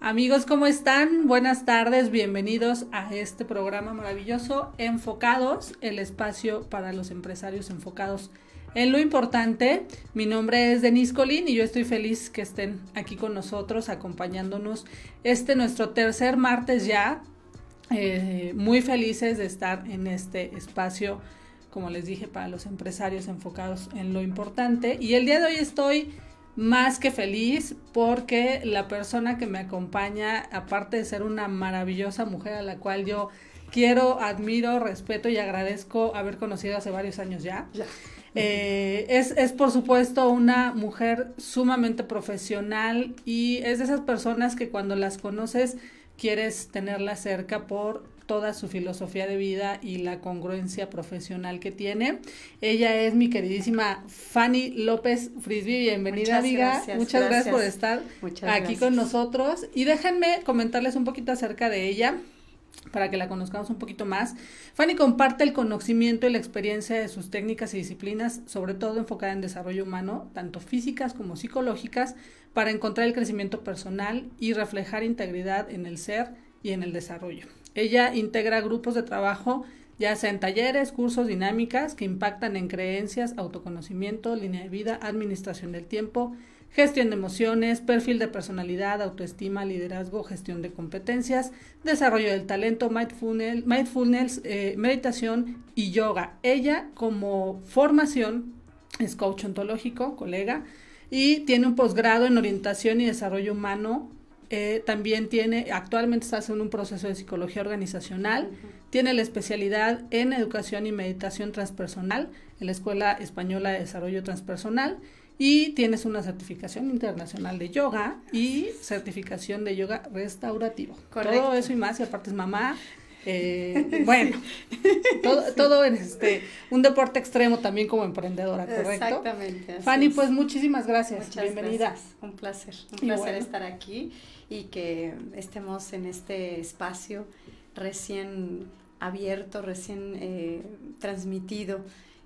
Amigos, ¿cómo están? Buenas tardes, bienvenidos a este programa maravilloso, Enfocados, el espacio para los empresarios enfocados en lo importante. Mi nombre es Denise Colín y yo estoy feliz que estén aquí con nosotros, acompañándonos nuestro tercer martes ya. Muy felices de estar en este espacio, como les dije, para los empresarios enfocados en lo importante. Y el día de hoy estoy más que feliz porque la persona que me acompaña, aparte de ser una maravillosa mujer a la cual yo quiero, admiro, respeto y agradezco haber conocido hace varios años ya. Es por supuesto una mujer sumamente profesional y es de esas personas que cuando las conoces quieres tenerla cerca por toda su filosofía de vida y la congruencia profesional que tiene. Ella es mi queridísima Fanny López Frisby. Bienvenida, amiga. Muchas gracias por estar aquí con nosotros. Y déjenme comentarles un poquito acerca de ella, para que la conozcamos un poquito más. Fanny comparte el conocimiento y la experiencia de sus técnicas y disciplinas, sobre todo enfocada en desarrollo humano, tanto físicas como psicológicas, para encontrar el crecimiento personal y reflejar integridad en el ser y en el desarrollo. Ella integra grupos de trabajo, ya sea en talleres, cursos, dinámicas, que impactan en creencias, autoconocimiento, línea de vida, administración del tiempo, gestión de emociones, perfil de personalidad, autoestima, liderazgo, gestión de competencias, desarrollo del talento, mindfulness, meditación y yoga. Ella, como formación, es coach ontológico, colega, y tiene un posgrado en orientación y desarrollo humano. También actualmente está haciendo un proceso de psicología organizacional, tiene la especialidad en educación y meditación transpersonal en la Escuela Española de Desarrollo Transpersonal y tienes una certificación internacional de yoga y certificación de yoga restaurativo. Correcto. Todo eso y más, y aparte es mamá. Bueno, todo en un deporte extremo también como emprendedora, ¿correcto? Exactamente. Fanny, pues muchísimas gracias. Muchas bienvenida. Gracias. Un placer estar aquí y que estemos en este espacio recién abierto, recién transmitido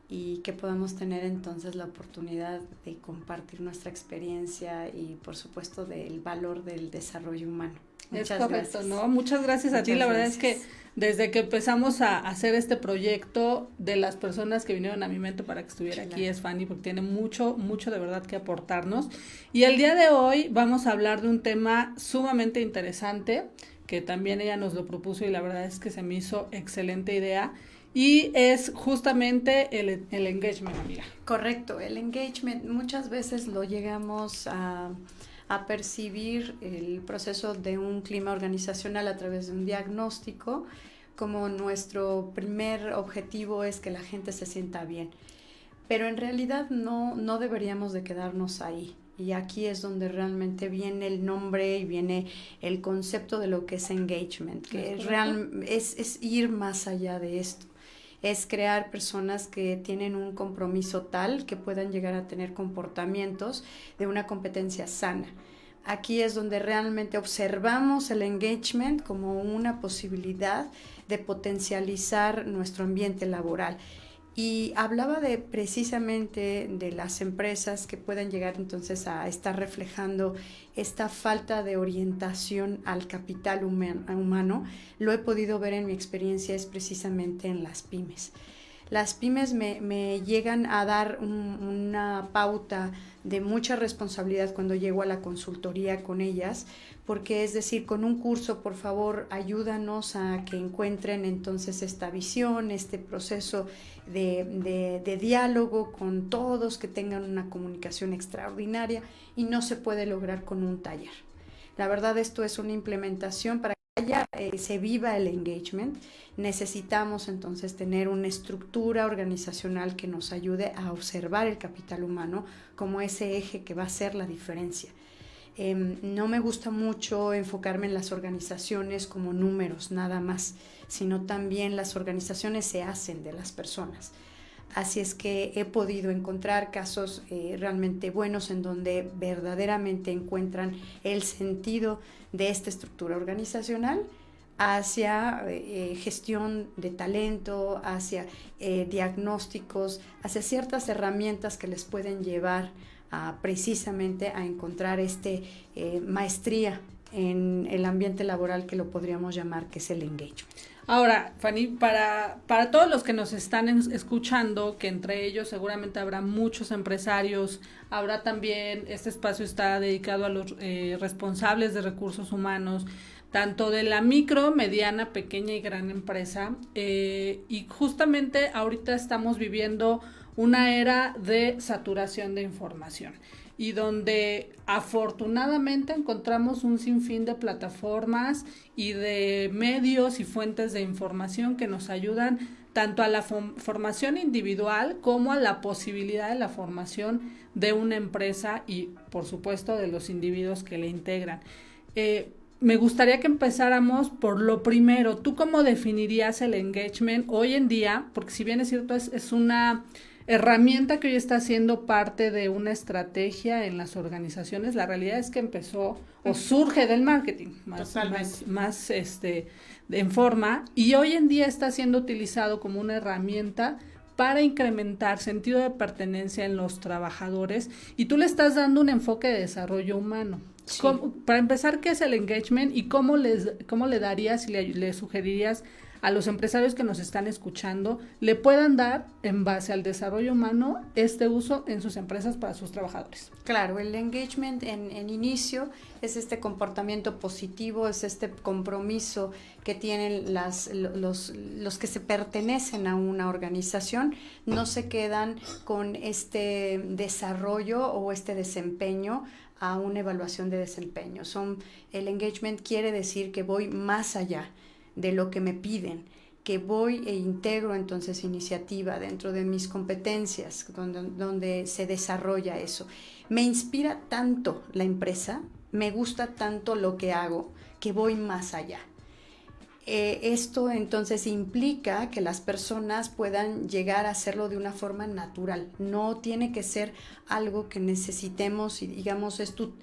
y que podamos tener entonces la oportunidad de compartir nuestra experiencia y por supuesto del valor del desarrollo humano. Muchas gracias. ¿No? Muchas gracias a ti. La verdad es que desde que empezamos a hacer este proyecto, de las personas que vinieron a mi mente para que estuviera aquí es Fanny, porque tiene mucho de verdad que aportarnos. Y el día de hoy vamos a hablar de un tema sumamente interesante, que también ella nos lo propuso y la verdad es que se me hizo excelente idea. Y es justamente el engagement, amiga. Correcto, el engagement muchas veces lo llegamos a percibir el proceso de un clima organizacional a través de un diagnóstico, como nuestro primer objetivo es que la gente se sienta bien. Pero en realidad no deberíamos de quedarnos ahí. Y aquí es donde realmente viene el nombre y viene el concepto de lo que es engagement, que es ir más allá de esto. Es crear personas que tienen un compromiso tal que puedan llegar a tener comportamientos de una competencia sana. Aquí es donde realmente observamos el engagement como una posibilidad de potencializar nuestro ambiente laboral. Y hablaba precisamente de las empresas que pueden llegar entonces a estar reflejando esta falta de orientación al capital humano. Lo he podido ver en mi experiencia es precisamente en las pymes. Las pymes me llegan a dar una pauta de mucha responsabilidad cuando llego a la consultoría con ellas, porque es decir, con un curso, por favor, ayúdanos a que encuentren entonces esta visión, este proceso de diálogo con todos, que tengan una comunicación extraordinaria y no se puede lograr con un taller. La verdad, esto es una implementación para se viva el engagement. Necesitamos entonces tener una estructura organizacional que nos ayude a observar el capital humano como ese eje que va a hacer la diferencia. No me gusta mucho enfocarme en las organizaciones como números nada más, sino también las organizaciones se hacen de las personas. Así es que he podido encontrar casos realmente buenos en donde verdaderamente encuentran el sentido de esta estructura organizacional hacia gestión de talento, hacia diagnósticos, hacia ciertas herramientas que les pueden llevar precisamente a encontrar maestría en el ambiente laboral que lo podríamos llamar, que es el engagement. Ahora, Fanny, para todos los que nos están escuchando, que entre ellos seguramente habrá muchos empresarios, habrá también, este espacio está dedicado a los responsables de recursos humanos, tanto de la micro, mediana, pequeña y gran empresa, y justamente ahorita estamos viviendo una era de saturación de información y donde afortunadamente encontramos un sinfín de plataformas y de medios y fuentes de información que nos ayudan tanto a la formación individual como a la posibilidad de la formación de una empresa y por supuesto de los individuos que le integran. Me gustaría que empezáramos por lo primero. ¿Tú cómo definirías el engagement hoy en día? Porque si bien es cierto, es una herramienta que hoy está siendo parte de una estrategia en las organizaciones. La realidad es que empezó o surge del marketing más en forma, y hoy en día está siendo utilizado como una herramienta para incrementar sentido de pertenencia en los trabajadores, y tú le estás dando un enfoque de desarrollo humano. Sí. Para empezar, ¿qué es el engagement y cómo le darías y le sugerirías a los empresarios que nos están escuchando le puedan dar, en base al desarrollo humano, este uso en sus empresas para sus trabajadores? Claro, el engagement en inicio es este comportamiento positivo, es este compromiso que tienen los que se pertenecen a una organización, no se quedan con este desarrollo o este desempeño a una evaluación de desempeño. El engagement quiere decir que voy más allá de lo que me piden, que voy e integro entonces iniciativa dentro de mis competencias, donde se desarrolla eso. Me inspira tanto la empresa, me gusta tanto lo que hago, que voy más allá. Esto entonces implica que las personas puedan llegar a hacerlo de una forma natural. No tiene que ser algo que necesitemos y digamos es tu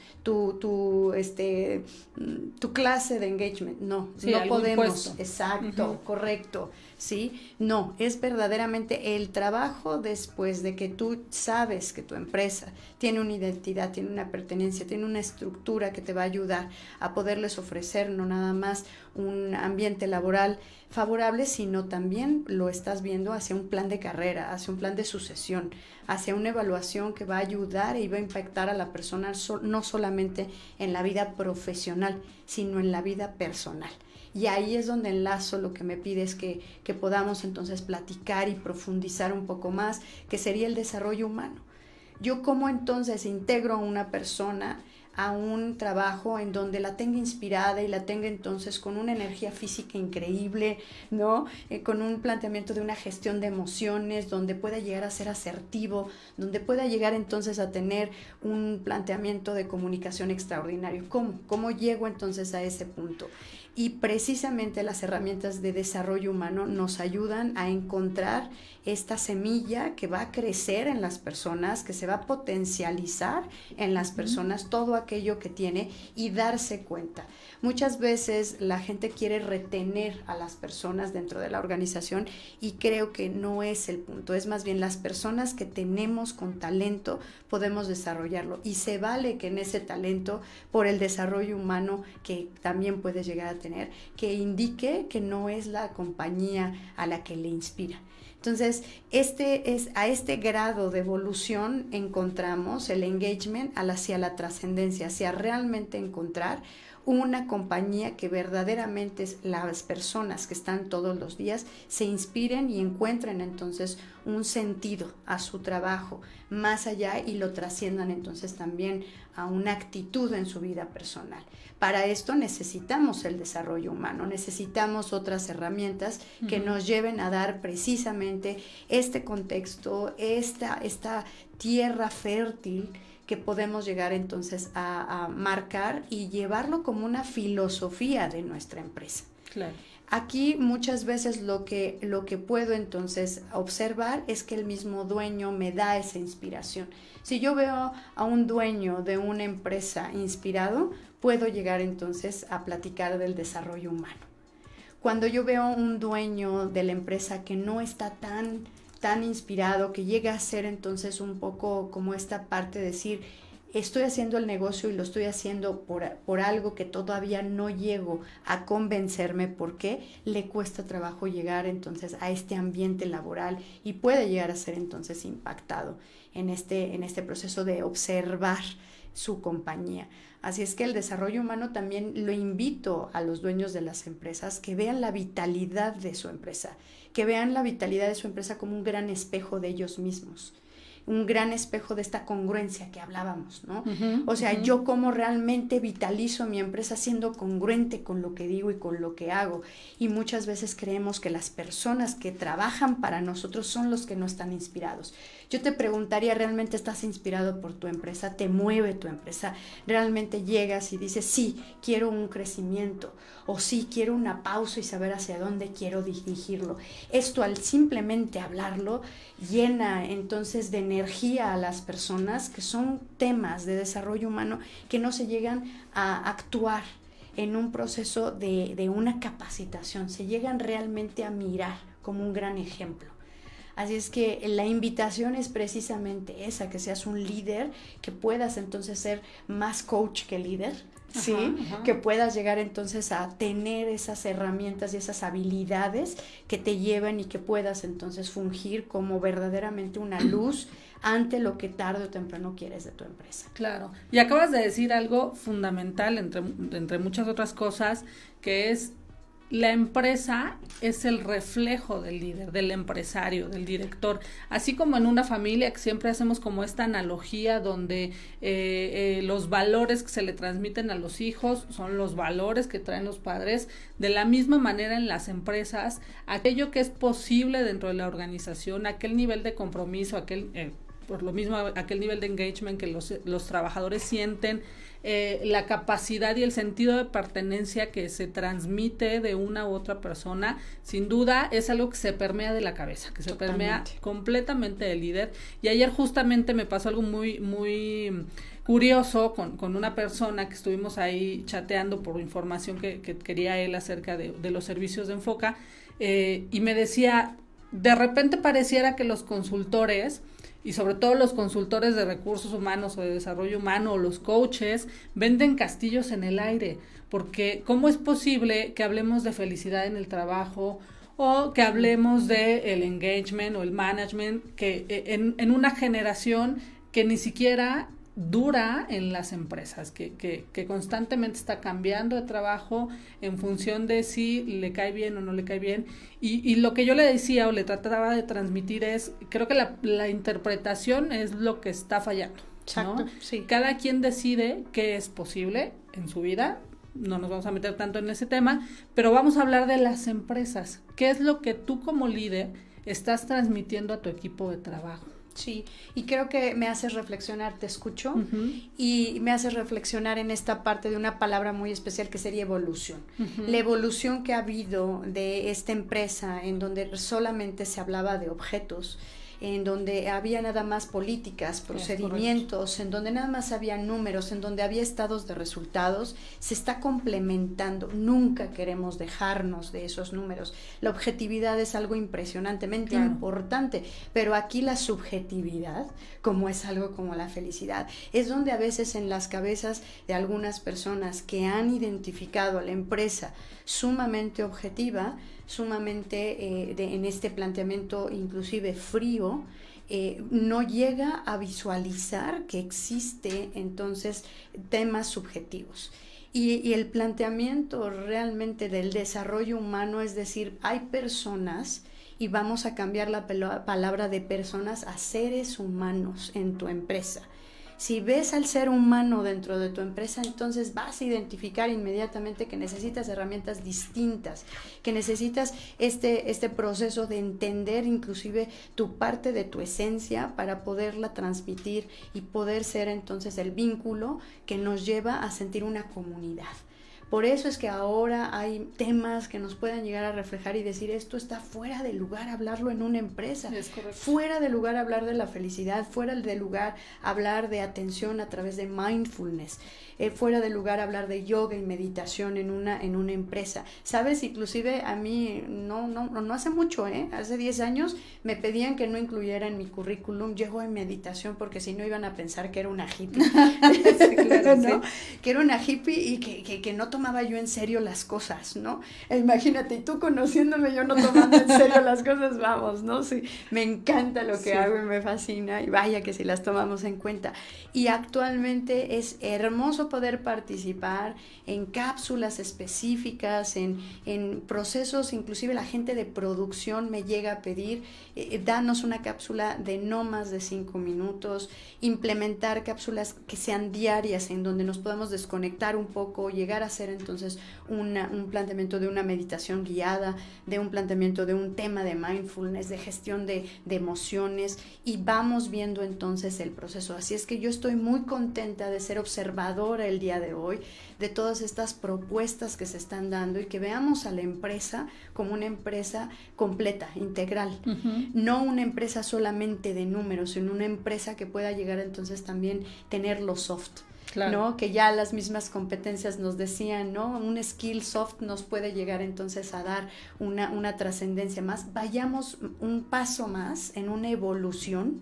clase de engagement. No, sí, no podemos. Puesto. Exacto, correcto. ¿Sí? No, es verdaderamente el trabajo después de que tú sabes que tu empresa tiene una identidad, tiene una pertenencia, tiene una estructura que te va a ayudar a poderles ofrecer no nada más un ambiente laboral favorable, sino también lo estás viendo hacia un plan de carrera, hacia un plan de sucesión, hacia una evaluación que va a ayudar y va a impactar a la persona no solamente en la vida profesional, sino en la vida personal. Y ahí es donde enlazo lo que me pides que podamos entonces platicar y profundizar un poco más, que sería el desarrollo humano. Yo cómo entonces integro a una persona a un trabajo en donde la tenga inspirada y la tenga entonces con una energía física increíble, ¿no? Con un planteamiento de una gestión de emociones, donde pueda llegar a ser asertivo, donde pueda llegar entonces a tener un planteamiento de comunicación extraordinario. ¿Cómo llego entonces a ese punto? Y precisamente las herramientas de desarrollo humano nos ayudan a encontrar esta semilla que va a crecer en las personas, que se va a potencializar en las personas, todo aquello que tiene, y darse cuenta. Muchas veces la gente quiere retener a las personas dentro de la organización y creo que no es el punto, es más bien las personas que tenemos con talento podemos desarrollarlo, y se vale que en ese talento, por el desarrollo humano que también puedes llegar a tener, que indique que no es la compañía a la que le inspira. Entonces, a este grado de evolución encontramos el engagement hacia la trascendencia, hacia realmente encontrar una compañía que verdaderamente las personas que están todos los días se inspiren y encuentren entonces un sentido a su trabajo más allá y lo trasciendan entonces también a una actitud en su vida personal. Para esto necesitamos el desarrollo humano, necesitamos otras herramientas que nos lleven a dar precisamente este contexto, esta tierra fértil que podemos llegar entonces a marcar y llevarlo como una filosofía de nuestra empresa. Claro. Aquí muchas veces lo que puedo entonces observar es que el mismo dueño me da esa inspiración. Si yo veo a un dueño de una empresa inspirado, puedo llegar entonces a platicar del desarrollo humano. Cuando yo veo un dueño de la empresa que no está tan inspirado, que llega a ser entonces un poco como esta parte de decir, estoy haciendo el negocio y lo estoy haciendo por algo que todavía no llego a convencerme porque le cuesta trabajo llegar entonces a este ambiente laboral y puede llegar a ser entonces impactado en este proceso de observar su compañía. Así es que el desarrollo humano también lo invito a los dueños de las empresas que vean la vitalidad de su empresa, que vean la vitalidad de su empresa como un gran espejo de ellos mismos, un gran espejo de esta congruencia que hablábamos, ¿no? O sea, yo cómo realmente vitalizo mi empresa siendo congruente con lo que digo y con lo que hago. Y muchas veces creemos que las personas que trabajan para nosotros son los que no están inspirados. Yo te preguntaría, ¿realmente estás inspirado por tu empresa? ¿Te mueve tu empresa? ¿Realmente llegas y dices, sí, quiero un crecimiento? O sí, quiero una pausa y saber hacia dónde quiero dirigirlo. Esto, al simplemente hablarlo, llena entonces de energía a las personas, que son temas de desarrollo humano que no se llegan a actuar en un proceso de una capacitación, se llegan realmente a mirar como un gran ejemplo. Así es que la invitación es precisamente esa, que seas un líder, que puedas entonces ser más coach que líder, ¿sí? Que puedas llegar entonces a tener esas herramientas y esas habilidades que te lleven y que puedas entonces fungir como verdaderamente una luz ante lo que tarde o temprano quieres de tu empresa. Claro, y acabas de decir algo fundamental entre muchas otras cosas, que es: la empresa es el reflejo del líder, del empresario, del director. Así como en una familia que siempre hacemos como esta analogía donde los valores que se le transmiten a los hijos son los valores que traen los padres. De la misma manera en las empresas, aquello que es posible dentro de la organización, aquel nivel de compromiso, por lo mismo aquel nivel de engagement que los trabajadores sienten, la capacidad y el sentido de pertenencia que se transmite de una u otra persona, sin duda es algo que se permea de la cabeza, que se permea completamente del líder. Y ayer justamente me pasó algo muy, muy curioso con una persona que estuvimos ahí chateando por información que quería él acerca de los servicios de Enfoca, y me decía, de repente pareciera que los consultores, y sobre todo los consultores de recursos humanos o de desarrollo humano o los coaches, venden castillos en el aire, porque ¿cómo es posible que hablemos de felicidad en el trabajo o que hablemos de el engagement o el management que en una generación que ni siquiera dura en las empresas, que constantemente está cambiando de trabajo en función de si le cae bien o no le cae bien? Y lo que yo le decía o le trataba de transmitir es, creo que la interpretación es lo que está fallando, ¿no? Exacto, sí. Cada quien decide qué es posible en su vida. No nos vamos a meter tanto en ese tema, pero vamos a hablar de las empresas. ¿Qué es lo que tú como líder estás transmitiendo a tu equipo de trabajo? Sí, y creo que me haces reflexionar, te escucho, y me haces reflexionar en esta parte de una palabra muy especial que sería evolución. La evolución que ha habido de esta empresa, en donde solamente se hablaba de objetos, en donde había nada más políticas, procedimientos, en donde nada más había números, en donde había estados de resultados, se está complementando. Nunca queremos dejarnos de esos números. La objetividad es algo impresionantemente importante, pero aquí la subjetividad, como es algo como la felicidad, es donde a veces en las cabezas de algunas personas que han identificado a la empresa sumamente objetiva, sumamente en este planteamiento inclusive frío, no llega a visualizar que existe entonces temas subjetivos. Y el planteamiento realmente del desarrollo humano es decir, hay personas, y vamos a cambiar la palabra de personas a seres humanos en tu empresa. Si ves al ser humano dentro de tu empresa, entonces vas a identificar inmediatamente que necesitas herramientas distintas, que necesitas este proceso de entender inclusive tu parte de tu esencia para poderla transmitir y poder ser entonces el vínculo que nos lleva a sentir una comunidad. Por eso es que ahora hay temas que nos puedan llegar a reflejar y decir, esto está fuera de lugar hablarlo en una empresa. Es correcto. Fuera de lugar hablar de la felicidad, fuera de lugar hablar de atención a través de mindfulness, fuera de lugar hablar de yoga y meditación en una empresa. ¿Sabes? Inclusive a mí no hace mucho, hace 10 años me pedían que no incluyera en mi currículum yoga y meditación porque si no iban a pensar que era una hippie. Sí, claro, ¿no? sí. Que era una hippie y que no tomaba yo en serio las cosas, ¿no? Imagínate, y tú conociéndome, yo no tomando en serio las cosas, vamos, ¿no? Sí, me encanta lo que hago y me fascina, y vaya que si las tomamos en cuenta. Y actualmente es hermoso poder participar en cápsulas específicas, en procesos, inclusive la gente de producción me llega a pedir, danos una cápsula de no más de 5 minutos, implementar cápsulas que sean diarias en donde nos podamos desconectar un poco, llegar a hacer entonces un planteamiento de una meditación guiada, de un planteamiento de un tema de mindfulness, de gestión de emociones, y vamos viendo entonces el proceso. Así es que yo estoy muy contenta de ser observadora el día de hoy de todas estas propuestas que se están dando y que veamos a la empresa como una empresa completa, integral, no una empresa solamente de números, sino una empresa que pueda llegar entonces también tener lo soft. Claro. ¿No? Que ya las mismas competencias nos decían, ¿no? Un skill soft nos puede llegar entonces a dar una trascendencia más. Vayamos un paso más en una evolución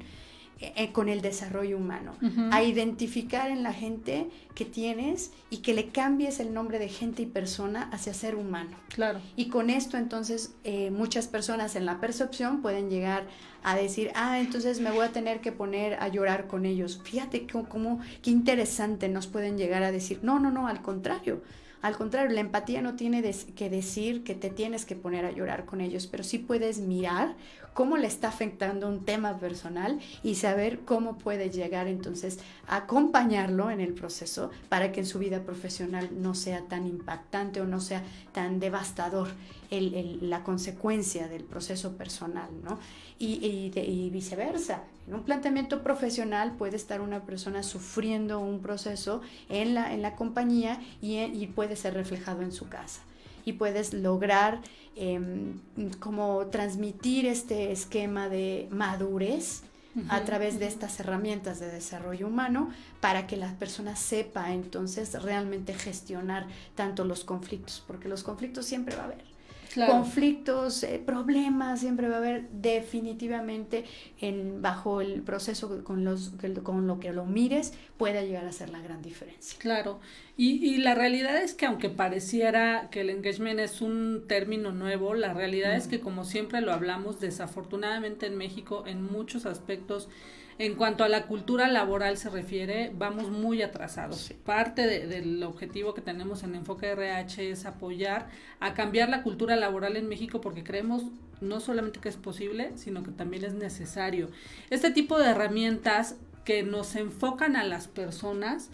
con el desarrollo humano, a identificar en la gente que tienes y que le cambies el nombre de gente y persona hacia ser humano. Claro. Y con esto entonces muchas personas en la percepción pueden llegar a decir, entonces me voy a tener que poner a llorar con ellos. Fíjate qué interesante nos pueden llegar a decir, no, al contrario. Al contrario, la empatía no tiene que decir que te tienes que poner a llorar con ellos, pero sí puedes mirar cómo le está afectando un tema personal y saber cómo puede llegar entonces a acompañarlo en el proceso para que en su vida profesional no sea tan impactante o no sea tan devastador la consecuencia del proceso personal, ¿no? Y viceversa. En un planteamiento profesional puede estar una persona sufriendo un proceso en la compañía y puede ser reflejado en su casa. Y puedes lograr como transmitir este esquema de madurez a través de estas herramientas de desarrollo humano para que la persona sepa entonces realmente gestionar tanto los conflictos, porque los conflictos siempre va a haber. Claro. Conflictos, problemas, siempre va a haber definitivamente bajo el proceso con lo que lo mires, puede llegar a ser la gran diferencia. Claro, y la realidad es que aunque pareciera que el engagement es un término nuevo, la realidad es que como siempre lo hablamos, desafortunadamente en México en muchos aspectos, en cuanto a la cultura laboral se refiere, vamos muy atrasados. Sí. Parte del objetivo que tenemos en Enfoque RH es apoyar a cambiar la cultura laboral en México porque creemos no solamente que es posible, sino que también es necesario. Este tipo de herramientas que nos enfocan a las personas,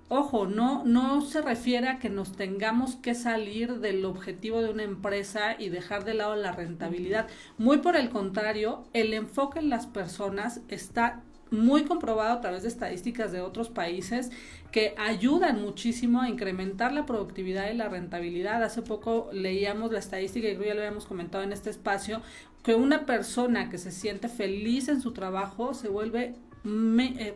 ojo, no se refiere a que nos tengamos que salir del objetivo de una empresa y dejar de lado la rentabilidad. Muy por el contrario, el enfoque en las personas está muy comprobado a través de estadísticas de otros países que ayudan muchísimo a incrementar la productividad y la rentabilidad. Hace poco leíamos la estadística, y creo que ya lo habíamos comentado en este espacio, que una persona que se siente feliz en su trabajo se vuelve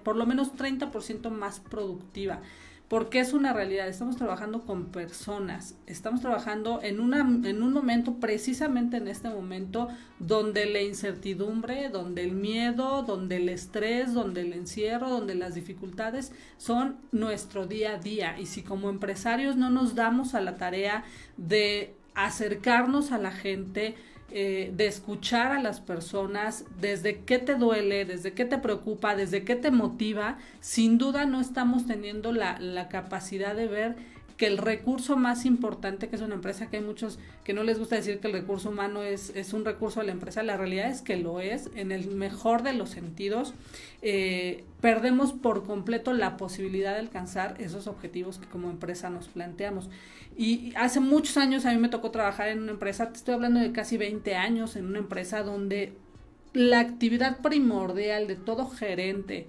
por lo menos 30% más productiva. Porque es una realidad, estamos trabajando con personas, estamos trabajando en un momento, precisamente en este momento, donde la incertidumbre, donde el miedo, donde el estrés, donde el encierro, donde las dificultades son nuestro día a día. Y si como empresarios no nos damos a la tarea de acercarnos a la gente, de escuchar a las personas, desde qué te duele, desde qué te preocupa, desde qué te motiva, sin duda no estamos teniendo la capacidad de ver que el recurso más importante que es una empresa, que hay muchos que no les gusta decir que el recurso humano es un recurso de la empresa, la realidad es que lo es, en el mejor de los sentidos. Perdemos por completo la posibilidad de alcanzar esos objetivos que como empresa nos planteamos. Y hace muchos años a mí me tocó trabajar en una empresa, te estoy hablando de casi 20 años, en una empresa donde la actividad primordial de todo gerente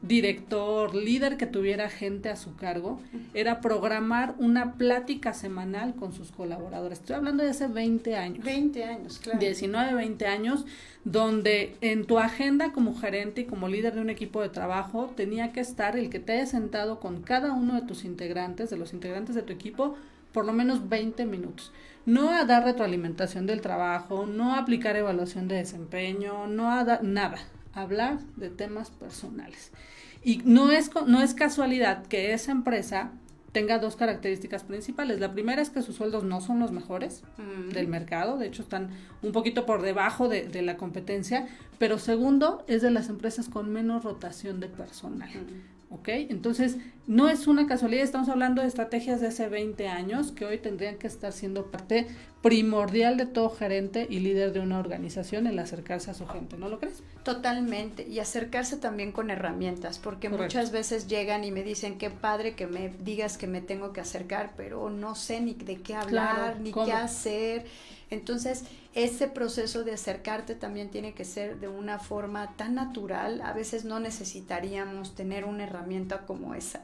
director, líder que tuviera gente a su cargo, era programar una plática semanal con sus colaboradores. Estoy hablando de hace 20 años. 20 años, claro. 19, 20 años, donde en tu agenda como gerente y como líder de un equipo de trabajo tenía que estar el que te haya sentado con cada uno de tus integrantes, de los integrantes de tu equipo, por lo menos 20 minutos. No a dar retroalimentación del trabajo, no a aplicar evaluación de desempeño, no a dar nada. Hablar de temas personales. Y no es casualidad que esa empresa tenga dos características principales. La primera es que sus sueldos no son los mejores del mercado, de hecho están un poquito por debajo de la competencia, pero segundo, es de las empresas con menos rotación de personal. ¿Ok? Entonces, no es una casualidad, estamos hablando de estrategias de hace 20 años que hoy tendrían que estar siendo parte primordial de todo gerente y líder de una organización, el acercarse a su gente, ¿no lo crees? Totalmente, y acercarse también con herramientas, porque Correcto. Muchas veces llegan y me dicen, qué padre que me digas que me tengo que acercar, pero no sé ni de qué hablar, Claro, ni ¿cómo? qué hacer. Entonces, ese proceso de acercarte también tiene que ser de una forma tan natural. A veces no necesitaríamos tener una herramienta como esa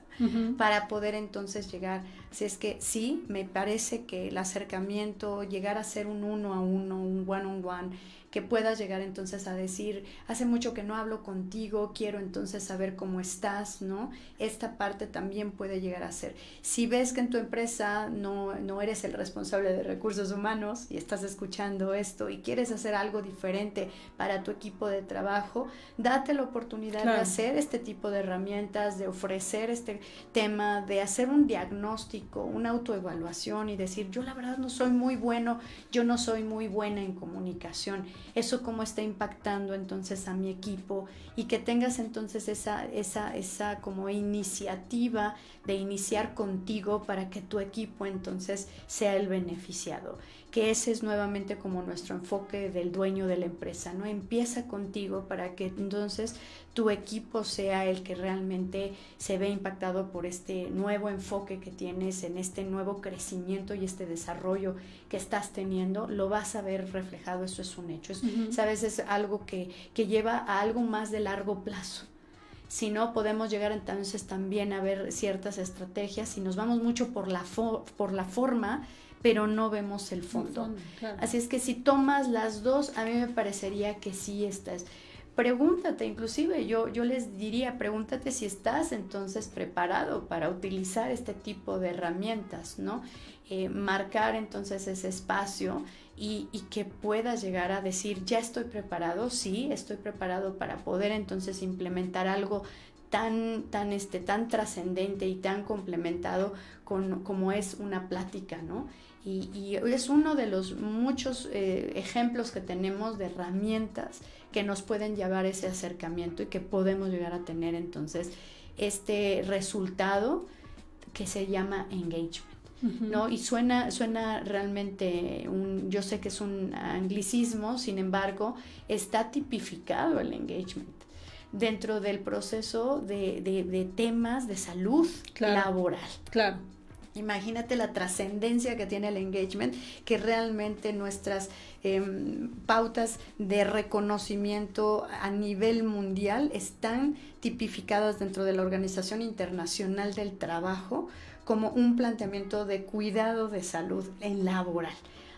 para poder entonces llegar. Si es que sí, me parece que el acercamiento, llegar a ser un uno a uno, un one-on-one, que puedas llegar entonces a decir, hace mucho que no hablo contigo, quiero entonces saber cómo estás, ¿no? Esta parte también puede llegar a ser. Si ves que en tu empresa no eres el responsable de recursos humanos y estás escuchando esto y quieres hacer algo diferente para tu equipo de trabajo, date la oportunidad de hacer este tipo de herramientas, de ofrecer este tema, de hacer un diagnóstico, una autoevaluación y decir, yo la verdad no soy muy bueno, yo no soy muy buena en comunicación. Eso cómo está impactando entonces a mi equipo, y que tengas entonces esa como iniciativa de iniciar contigo para que tu equipo entonces sea el beneficiado, que ese es nuevamente como nuestro enfoque del dueño de la empresa, ¿no? Empieza contigo para que entonces tu equipo sea el que realmente se ve impactado por este nuevo enfoque que tienes, en este nuevo crecimiento y este desarrollo que estás teniendo, lo vas a ver reflejado. Eso es un hecho. ¿Sabes? Es algo que lleva a algo más de largo plazo. Si no, podemos llegar entonces también a ver ciertas estrategias y nos vamos mucho por la forma, pero no vemos el fondo. Claro. Así es que si tomas las dos, a mí me parecería que sí estás. Pregúntate, inclusive yo les diría, pregúntate si estás entonces preparado para utilizar este tipo de herramientas, ¿no? Marcar entonces ese espacio y que puedas llegar a decir, ya estoy preparado, sí, estoy preparado para poder entonces implementar algo tan trascendente y tan complementado como es una plática, ¿no? Y es uno de los muchos ejemplos que tenemos de herramientas que nos pueden llevar a ese acercamiento y que podemos llegar a tener entonces este resultado que se llama engagement, ¿no? Y suena realmente, yo sé que es un anglicismo, sin embargo, está tipificado el engagement dentro del proceso de temas de salud laboral. Claro. Imagínate la trascendencia que tiene el engagement, que realmente nuestras pautas de reconocimiento a nivel mundial están tipificadas dentro de la Organización Internacional del Trabajo como un planteamiento de cuidado de salud en laboral.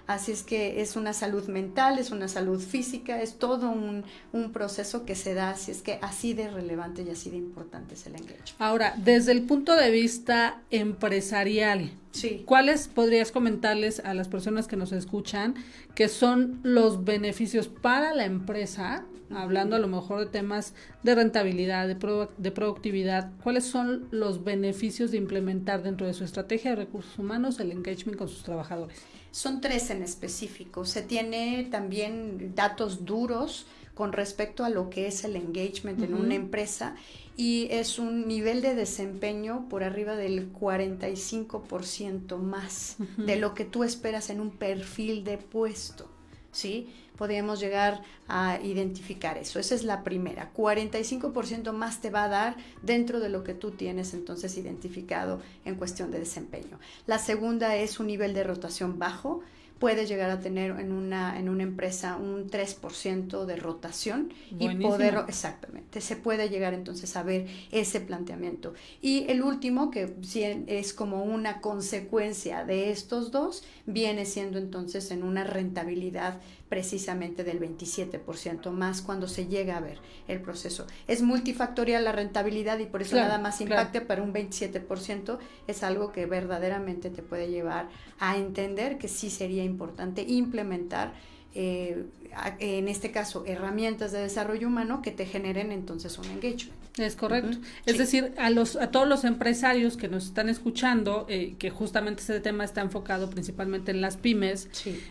Así es que es una salud mental, es una salud física, es todo un proceso que se da, así es que así de relevante y así de importante es el engagement. Ahora, desde el punto de vista empresarial, sí, ¿cuáles podrías comentarles a las personas que nos escuchan que son los beneficios para la empresa, hablando a lo mejor de temas de rentabilidad, de productividad? ¿Cuáles son los beneficios de implementar dentro de su estrategia de recursos humanos el engagement con sus trabajadores? Son 3 en específico. Se tiene también datos duros con respecto a lo que es el engagement en una empresa, y es un nivel de desempeño por arriba del 45% más de lo que tú esperas en un perfil de puesto, ¿sí? Podríamos llegar a identificar eso. Esa es la primera. 45% más te va a dar dentro de lo que tú tienes entonces identificado en cuestión de desempeño. La segunda es un nivel de rotación bajo, puedes llegar a tener en una empresa un 3% de rotación. Buenísimo. Y poder, exactamente, se puede llegar entonces a ver ese planteamiento. Y el último, que sí es como una consecuencia de estos dos, viene siendo entonces en una rentabilidad precisamente del 27% más cuando se llega a ver el proceso. Es multifactorial la rentabilidad y por eso nada más impacte, pero un 27% es algo que verdaderamente te puede llevar a entender que sí sería importante implementar en este caso herramientas de desarrollo humano que te generen entonces un engagement. Es correcto. Es decir, a todos los empresarios que nos están escuchando, que justamente este tema está enfocado principalmente en las pymes,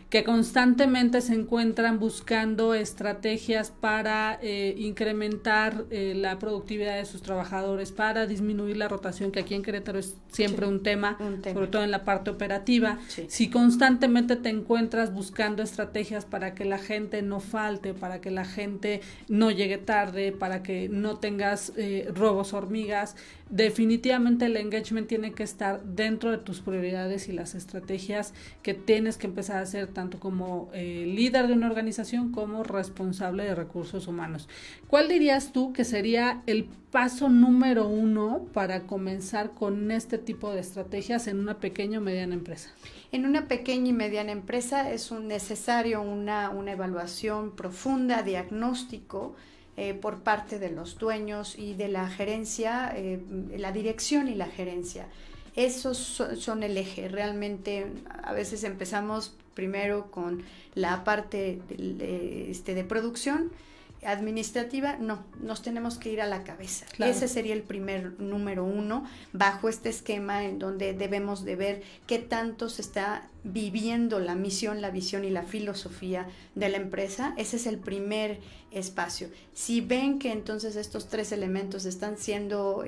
que constantemente se encuentran buscando estrategias para incrementar la productividad de sus trabajadores, para disminuir la rotación, que aquí en Querétaro es siempre un tema, sobre todo en la parte operativa. Si constantemente te encuentras buscando estrategias para que la gente no falte, para que la gente no llegue tarde, para que no tengas robos hormigas, definitivamente el engagement tiene que estar dentro de tus prioridades y las estrategias que tienes que empezar a hacer tanto como líder de una organización como responsable de recursos humanos. ¿Cuál dirías tú que sería el paso número 1 para comenzar con este tipo de estrategias en una pequeña o mediana empresa? En una pequeña y mediana empresa es necesario una evaluación profunda, diagnóstico, por parte de los dueños y de la gerencia, la dirección y la gerencia. Esos son el eje. Realmente a veces empezamos primero con la parte de producción administrativa, no, nos tenemos que ir a la cabeza. Claro. Ese sería el primer número 1 bajo este esquema en donde debemos de ver qué tanto se está viviendo la misión, la visión y la filosofía de la empresa. Ese es el primer espacio. Si ven que entonces estos 3 elementos están siendo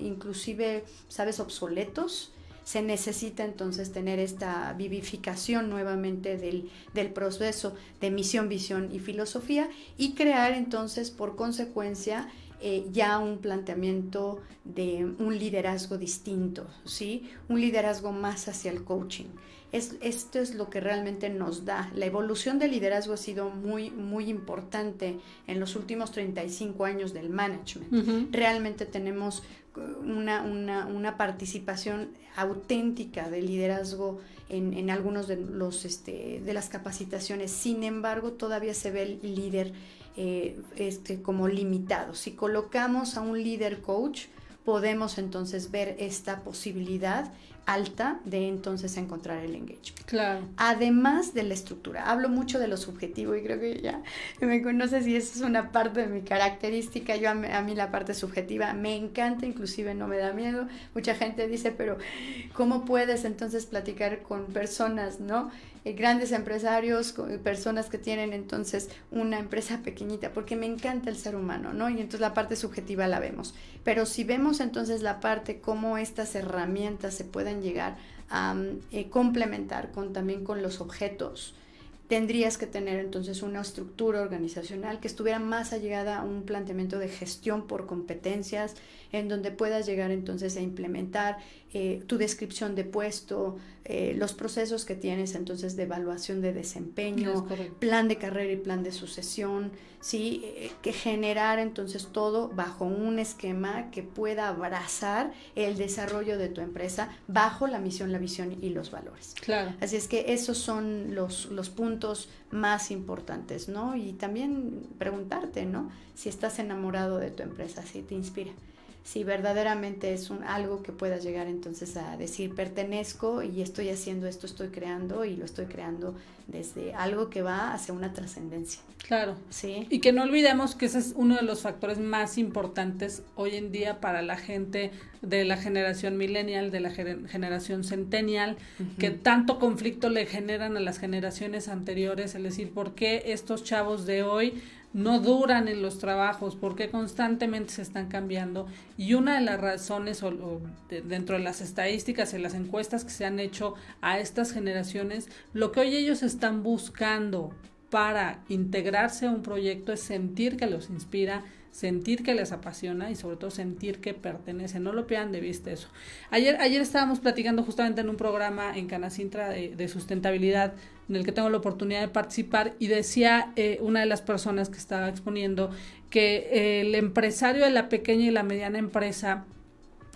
inclusive, ¿sabes?, obsoletos, se necesita entonces tener esta vivificación nuevamente del proceso de misión, visión y filosofía y crear entonces por consecuencia ya un planteamiento de un liderazgo distinto, ¿sí? Un liderazgo más hacia el coaching. Esto es lo que realmente nos da. La evolución del liderazgo ha sido muy, muy importante en los últimos 35 años del management. Uh-huh. Realmente tenemos una participación auténtica de liderazgo en algunos de las capacitaciones. Sin embargo, todavía se ve el líder como limitado. Si colocamos a un líder coach, podemos entonces ver esta posibilidad alta de entonces encontrar el engagement. Claro. Además de la estructura, hablo mucho de lo subjetivo y creo que ya me conoces y eso es una parte de mi característica. Yo a mí la parte subjetiva me encanta, inclusive no me da miedo. Mucha gente dice, pero ¿cómo puedes entonces platicar con personas, no? Grandes empresarios, personas que tienen entonces una empresa pequeñita, porque me encanta el ser humano, ¿no? Y entonces la parte subjetiva la vemos. Pero si vemos entonces la parte cómo estas herramientas se pueden llegar a complementar también con los objetos, tendrías que tener entonces una estructura organizacional que estuviera más allegada a un planteamiento de gestión por competencias, en donde puedas llegar entonces a implementar tu descripción de puesto, los procesos que tienes entonces de evaluación de desempeño, plan de carrera y plan de sucesión, ¿sí? Que generar entonces todo bajo un esquema que pueda abrazar el desarrollo de tu empresa bajo la misión, la visión y los valores. Claro. Así es que esos son los puntos más importantes, ¿no? Y también preguntarte, ¿no? Si estás enamorado de tu empresa, si te inspira. Si verdaderamente es algo que puedas llegar entonces a decir, pertenezco y estoy haciendo esto, estoy creando y lo estoy creando desde algo que va hacia una trascendencia. Claro. Sí. Y que no olvidemos que ese es uno de los factores más importantes hoy en día para la gente de la generación millennial, de la generación centennial, uh-huh, que tanto conflicto le generan a las generaciones anteriores, es decir, ¿por qué estos chavos de hoy no duran en los trabajos? Porque constantemente se están cambiando, y una de las razones dentro de las estadísticas y las encuestas que se han hecho a estas generaciones, lo que hoy ellos están buscando para integrarse a un proyecto es sentir que los inspira, sentir que les apasiona y sobre todo sentir que pertenecen. No lo pierdan de vista eso. Ayer estábamos platicando justamente en un programa en Canacintra de sustentabilidad en el que tengo la oportunidad de participar, y decía una de las personas que estaba exponiendo que el empresario de la pequeña y la mediana empresa,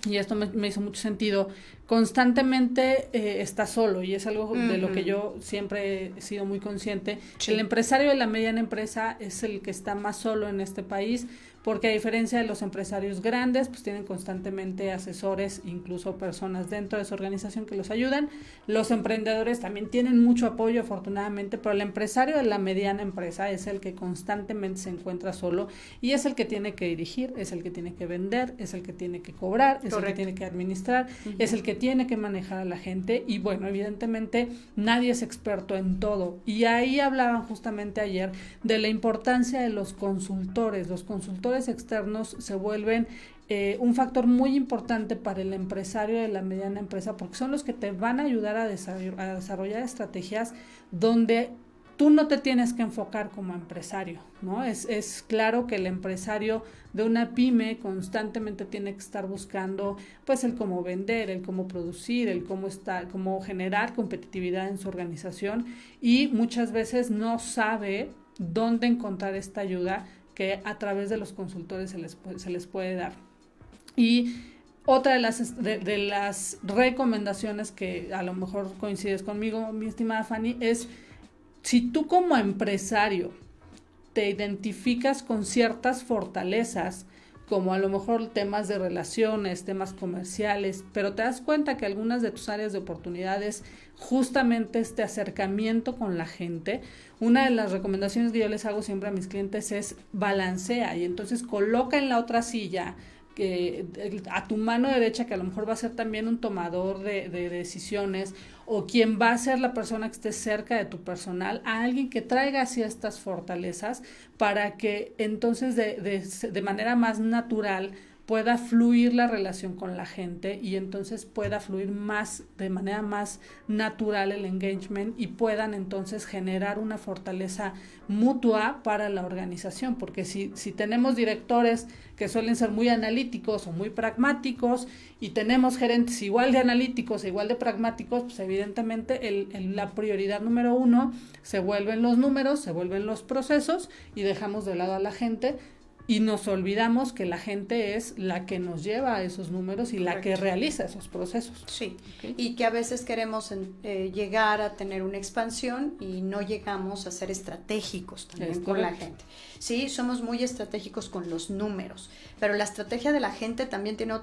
y esto me hizo mucho sentido, constantemente está solo, y es algo de lo que yo siempre he sido muy consciente. Sí. El empresario de la mediana empresa es el que está más solo en este país, porque a diferencia de los empresarios grandes, pues tienen constantemente asesores, incluso personas dentro de su organización que los ayudan. Los emprendedores también tienen mucho apoyo, afortunadamente, pero el empresario de la mediana empresa es el que constantemente se encuentra solo, y es el que tiene que dirigir, es el que tiene que vender, es el que tiene que cobrar, es el que tiene que administrar, es el que tiene que manejar a la gente, y bueno, evidentemente nadie es experto en todo, y ahí hablaban justamente ayer de la importancia de los consultores. Los consultores externos se vuelven un factor muy importante para el empresario de la mediana empresa, porque son los que te van a ayudar a desarrollar estrategias donde tú no te tienes que enfocar como empresario, ¿no? Es claro que el empresario de una pyme constantemente tiene que estar buscando, pues, el cómo vender, el cómo producir, el cómo generar competitividad en su organización, y muchas veces no sabe dónde encontrar esta ayuda que a través de los consultores se les puede dar. Y otra de las recomendaciones que a lo mejor coincides conmigo, mi estimada Fanny, es: si tú como empresario te identificas con ciertas fortalezas, como a lo mejor temas de relaciones, temas comerciales, pero te das cuenta que algunas de tus áreas de oportunidades justamente este acercamiento con la gente, una de las recomendaciones que yo les hago siempre a mis clientes es balancea, y entonces coloca en la otra silla a tu mano derecha, que a lo mejor va a ser también un tomador de decisiones, o quien va a ser la persona que esté cerca de tu personal, a alguien que traiga así estas fortalezas, para que entonces de manera más natural pueda fluir la relación con la gente, y entonces pueda fluir de manera más natural el engagement, y puedan entonces generar una fortaleza mutua para la organización, porque si tenemos directores que suelen ser muy analíticos o muy pragmáticos, y tenemos gerentes igual de analíticos e igual de pragmáticos, pues evidentemente la prioridad número uno se vuelven los números, se vuelven los procesos, y dejamos de lado a la gente, y nos olvidamos que la gente es la que nos lleva a esos números y la que realiza esos procesos. Sí, okay. Y que a veces queremos llegar a tener una expansión y no llegamos a ser estratégicos también con la gente. Sí, somos muy estratégicos con los números, pero la estrategia de la gente también tiene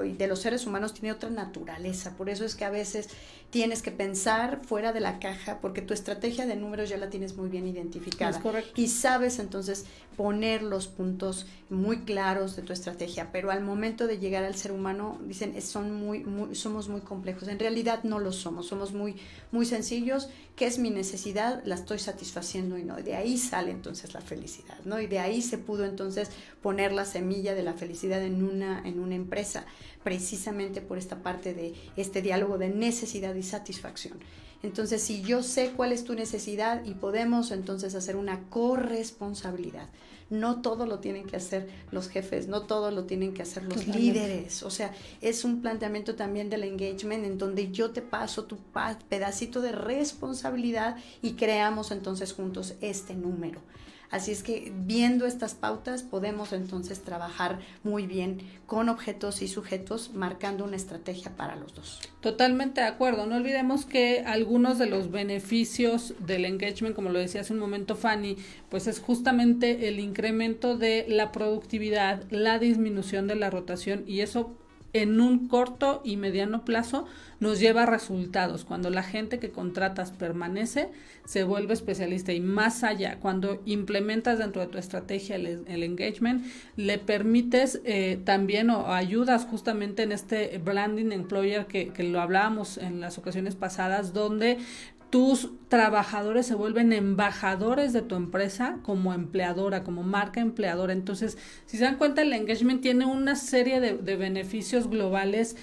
y de los seres humanos tiene otra naturaleza. Por eso es que a veces tienes que pensar fuera de la caja, porque tu estrategia de números ya la tienes muy bien identificada. Es correcto. Y sabes entonces poner los puntos muy claros de tu estrategia, pero al momento de llegar al ser humano, dicen, somos muy complejos. En realidad no lo somos muy, muy sencillos. ¿Qué es mi necesidad? La estoy satisfaciendo, y no, de ahí sale entonces la felicidad, ¿no? Y de ahí se pudo entonces poner la semilla de la felicidad en una empresa, precisamente por esta parte de este diálogo de necesidad y satisfacción. Entonces, si yo sé cuál es tu necesidad, y podemos entonces hacer una corresponsabilidad. No todo lo tienen que hacer los jefes, no todo lo tienen que hacer los líderes. O sea, es un planteamiento también del engagement en donde yo te paso tu pedacito de responsabilidad y creamos entonces juntos este número. Así es que viendo estas pautas podemos entonces trabajar muy bien con objetos y sujetos, marcando una estrategia para los dos. Totalmente de acuerdo. No olvidemos que algunos de los beneficios del engagement, como lo decía hace un momento Fanny, pues es justamente el incremento de la productividad, la disminución de la rotación, y eso en un corto y mediano plazo nos lleva a resultados. Cuando la gente que contratas permanece, se vuelve especialista, y más allá, cuando implementas dentro de tu estrategia el engagement, le permites también o ayudas justamente en este branding employer que lo hablábamos en las ocasiones pasadas, donde tus trabajadores se vuelven embajadores de tu empresa como empleadora, como marca empleadora. Entonces, si se dan cuenta, el engagement tiene una serie de beneficios globales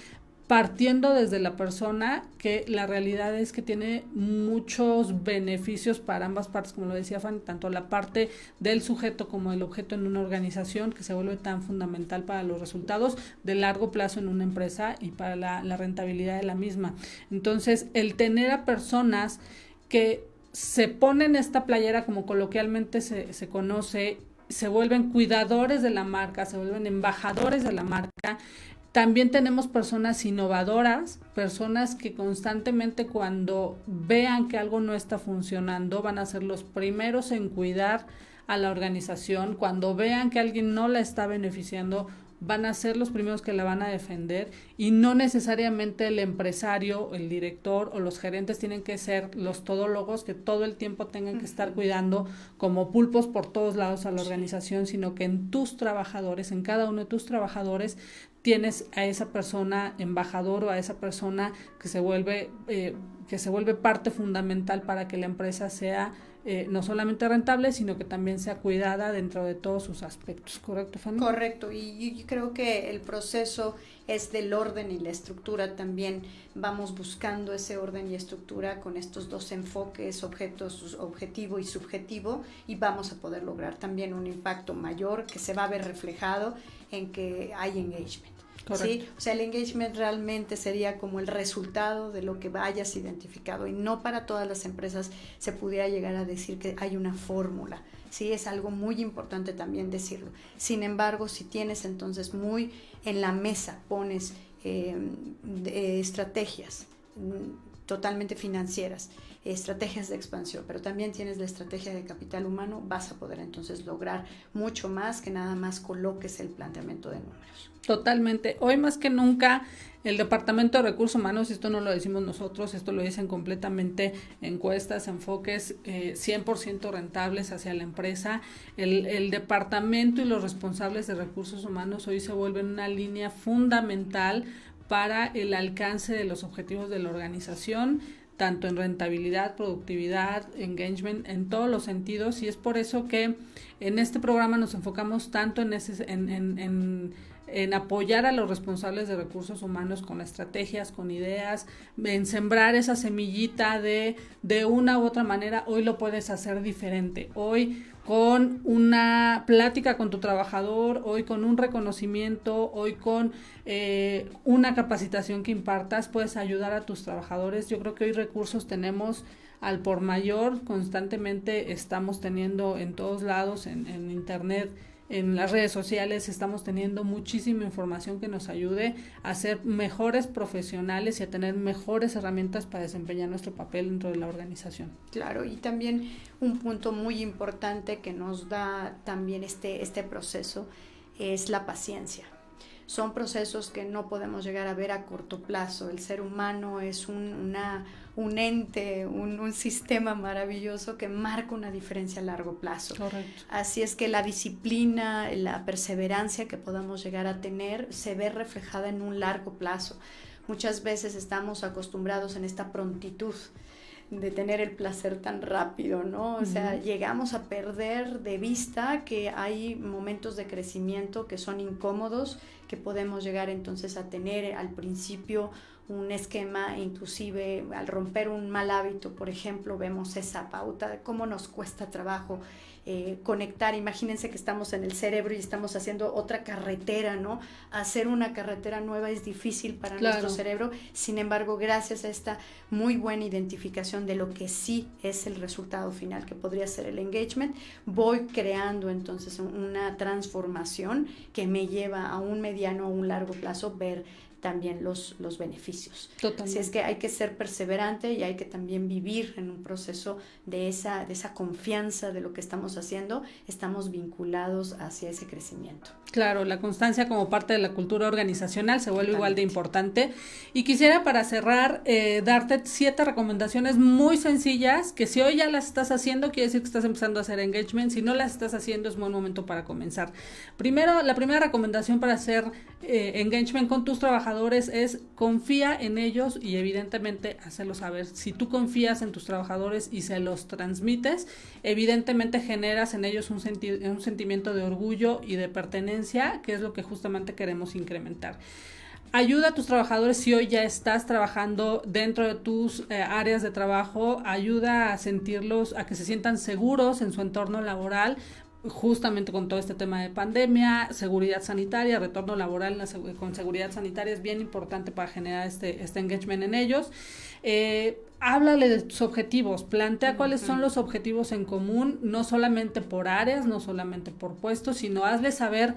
partiendo desde la persona, que la realidad es que tiene muchos beneficios para ambas partes, como lo decía Fanny, tanto la parte del sujeto como el objeto en una organización, que se vuelve tan fundamental para los resultados de largo plazo en una empresa y para la rentabilidad de la misma. Entonces, el tener a personas que se ponen esta playera, como coloquialmente se conoce, se vuelven cuidadores de la marca, se vuelven embajadores de la marca. También tenemos personas innovadoras, personas que constantemente, cuando vean que algo no está funcionando, van a ser los primeros en cuidar a la organización. Cuando vean que alguien no la está beneficiando, van a ser los primeros que la van a defender, y no necesariamente el empresario, el director o los gerentes tienen que ser los todólogos que todo el tiempo tengan que estar cuidando como pulpos por todos lados a la organización, sino que en tus trabajadores, en cada uno de tus trabajadores, tienes a esa persona embajador o a esa persona que se vuelve parte fundamental para que la empresa sea no solamente rentable, sino que también sea cuidada dentro de todos sus aspectos. ¿Correcto, Fanny? Correcto, y yo creo que el proceso es del orden y la estructura también. Vamos buscando ese orden y estructura con estos dos enfoques, objetivo y subjetivo, y vamos a poder lograr también un impacto mayor que se va a ver reflejado en que hay engagement. ¿Sí? O sea, el engagement realmente sería como el resultado de lo que hayas identificado, y no para todas las empresas se pudiera llegar a decir que hay una fórmula. Sí, es algo muy importante también decirlo. Sin embargo, si tienes entonces muy en la mesa, pones estrategias totalmente financieras, estrategias de expansión, pero también tienes la estrategia de capital humano, vas a poder entonces lograr mucho más que nada más coloques el planteamiento de números. Totalmente. Hoy más que nunca el Departamento de Recursos Humanos, esto no lo decimos nosotros, esto lo dicen completamente encuestas, enfoques 100% rentables hacia la empresa. El departamento y los responsables de recursos humanos hoy se vuelven una línea fundamental para el alcance de los objetivos de la organización, tanto en rentabilidad, productividad, engagement, en todos los sentidos, y es por eso que en este programa nos enfocamos tanto en apoyar a los responsables de recursos humanos con estrategias, con ideas, en sembrar esa semillita de una u otra manera. Hoy lo puedes hacer diferente, hoy con una plática con tu trabajador, hoy con un reconocimiento, hoy con una capacitación que impartas, puedes ayudar a tus trabajadores. Yo creo que hoy recursos tenemos al por mayor, constantemente estamos teniendo en todos lados, en internet, en las redes sociales, estamos teniendo muchísima información que nos ayude a ser mejores profesionales y a tener mejores herramientas para desempeñar nuestro papel dentro de la organización. Claro, y también un punto muy importante que nos da también este proceso es la paciencia. Son procesos que no podemos llegar a ver a corto plazo. El ser humano es un ente, un sistema maravilloso que marca una diferencia a largo plazo. Correcto. Así es que la disciplina, la perseverancia que podamos llegar a tener se ve reflejada en un largo plazo. Muchas veces estamos acostumbrados en esta prontitud de tener el placer tan rápido, ¿no? O sea, llegamos a perder de vista que hay momentos de crecimiento que son incómodos, que podemos llegar entonces a tener al principio un esquema, inclusive al romper un mal hábito, por ejemplo, vemos esa pauta de cómo nos cuesta trabajo conectar. Imagínense que estamos en el cerebro y estamos haciendo otra carretera, ¿no? Hacer una carretera nueva es difícil para nuestro cerebro. Sin embargo, gracias a esta muy buena identificación de lo que sí es el resultado final, que podría ser el engagement, voy creando entonces una transformación que me lleva a un mediano o un largo plazo ver también los beneficios. Totalmente. Así es que hay que ser perseverante y hay que también vivir en un proceso de esa confianza de lo que estamos haciendo, estamos vinculados hacia ese crecimiento. Claro, la constancia como parte de la cultura organizacional se vuelve igual de importante. Y quisiera, para cerrar, darte 7 recomendaciones muy sencillas que si hoy ya las estás haciendo, quiere decir que estás empezando a hacer engagement. Si no las estás haciendo, es buen momento para comenzar. Primero, la primera recomendación para hacer engagement con tus trabajadores es confía en ellos y evidentemente hacerlo saber. Si tú confías en tus trabajadores y se los transmites, evidentemente generas en ellos un sentimiento de orgullo y de pertenencia, que es lo que justamente queremos incrementar. Ayuda a tus trabajadores si hoy ya estás trabajando dentro de tus áreas de trabajo, ayuda a sentirlos, a que se sientan seguros en su entorno laboral, justamente con todo este tema de pandemia, seguridad sanitaria, retorno laboral con seguridad sanitaria es bien importante para generar este engagement en ellos. Háblale de tus objetivos, plantea cuáles son los objetivos en común, no solamente por áreas, no solamente por puestos, sino hazle saber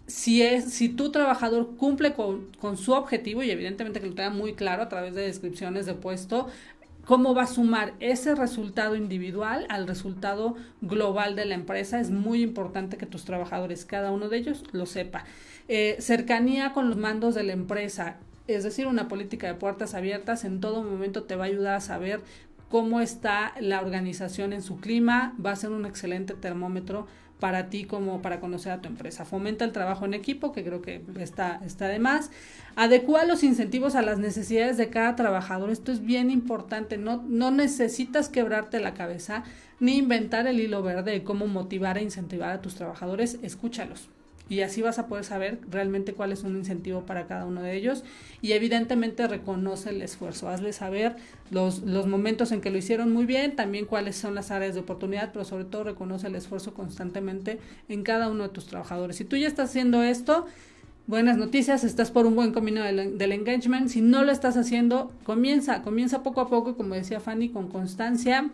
si tu trabajador cumple con su objetivo, y evidentemente que lo tenga muy claro a través de descripciones de puesto, cómo va a sumar ese resultado individual al resultado global de la empresa. Es muy importante que tus trabajadores, cada uno de ellos, lo sepa. Cercanía con los mandos de la empresa, es decir, una política de puertas abiertas en todo momento te va a ayudar a saber cómo está la organización en su clima, va a ser un excelente termómetro para ti como para conocer a tu empresa. Fomenta el trabajo en equipo, que creo que está de más. Adecúa los incentivos a las necesidades de cada trabajador. Esto es bien importante. No necesitas quebrarte la cabeza ni inventar el hilo verde de cómo motivar e incentivar a tus trabajadores. Escúchalos. Y así vas a poder saber realmente cuál es un incentivo para cada uno de ellos, y evidentemente reconoce el esfuerzo, hazle saber los momentos en que lo hicieron muy bien, también cuáles son las áreas de oportunidad, pero sobre todo reconoce el esfuerzo constantemente en cada uno de tus trabajadores. Si tú ya estás haciendo esto, buenas noticias, estás por un buen camino del engagement. Si no lo estás haciendo, comienza poco a poco, como decía Fanny, con constancia.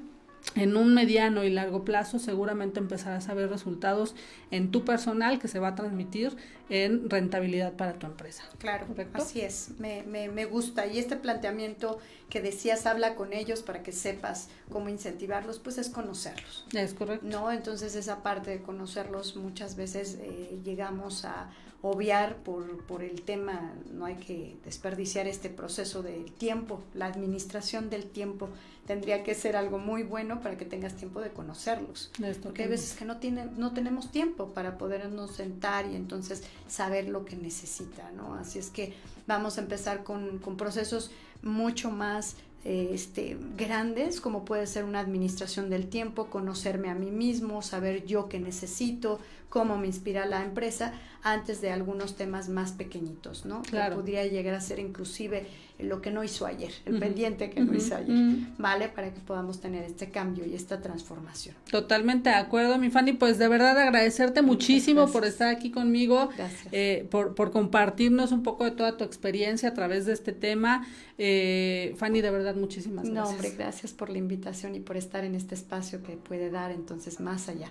En un mediano y largo plazo seguramente empezarás a ver resultados en tu personal que se va a transmitir en rentabilidad para tu empresa. Claro, ¿correcto? Así es, me gusta. Y este planteamiento que decías, habla con ellos para que sepas cómo incentivarlos, pues es conocerlos. Es correcto. ¿No? Entonces esa parte de conocerlos muchas veces llegamos a obviar por el tema, no hay que desperdiciar este proceso del tiempo, la administración del tiempo tendría que ser algo muy bueno para que tengas tiempo de conocerlos, porque hay veces que no tenemos tiempo para podernos sentar y entonces saber lo que necesita, ¿no? Así es que vamos a empezar con procesos mucho más grandes, como puede ser una administración del tiempo, conocerme a mí mismo, saber yo qué necesito, cómo me inspira la empresa, antes de algunos temas más pequeñitos, ¿no? Claro. Que pudiera llegar a ser inclusive lo que no hizo ayer, el pendiente que no hizo ayer, ¿vale? Para que podamos tener este cambio y esta transformación. Totalmente de acuerdo, mi Fanny, pues de verdad agradecerte muchísimo por estar aquí conmigo, por compartirnos un poco de toda tu experiencia a través de este tema. Fanny, de verdad, muchísimas gracias. No, hombre, gracias por la invitación y por estar en este espacio que puede dar entonces más allá.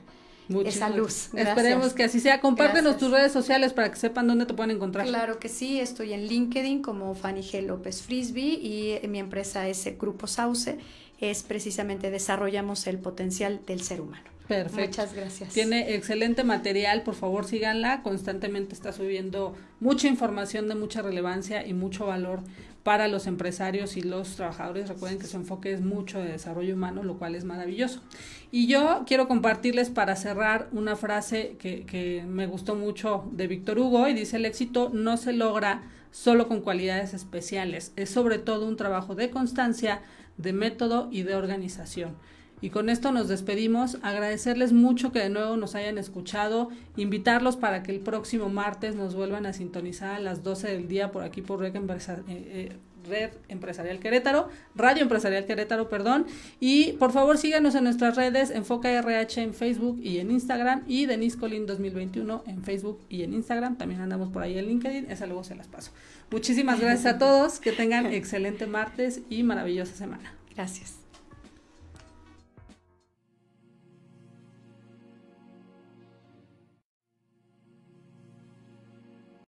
Esa luz. Gracias. Esperemos que así sea. Compártenos tus redes sociales para que sepan dónde te pueden encontrar. Claro que sí, estoy en LinkedIn como Fanny G. López Frisby y mi empresa es el Grupo Sauce, es precisamente desarrollamos el potencial del ser humano. Perfecto. Muchas gracias. Tiene excelente material, por favor síganla, constantemente está subiendo mucha información de mucha relevancia y mucho valor para los empresarios y los trabajadores. Recuerden que su enfoque es mucho de desarrollo humano, lo cual es maravilloso. Y yo quiero compartirles para cerrar una frase que me gustó mucho de Víctor Hugo y dice: el éxito no se logra solo con cualidades especiales, es sobre todo un trabajo de constancia, de método y de organización. Y con esto nos despedimos, agradecerles mucho que de nuevo nos hayan escuchado, invitarlos para que el próximo martes nos vuelvan a sintonizar a las 12 del día por aquí por Red Empresarial Querétaro, Radio Empresarial Querétaro, perdón, y por favor síganos en nuestras redes, Enfoca RH en Facebook y en Instagram, y Denise Colín 2021 en Facebook y en Instagram, también andamos por ahí en LinkedIn, esa luego se las paso. Muchísimas gracias a todos, que tengan excelente martes y maravillosa semana. Gracias.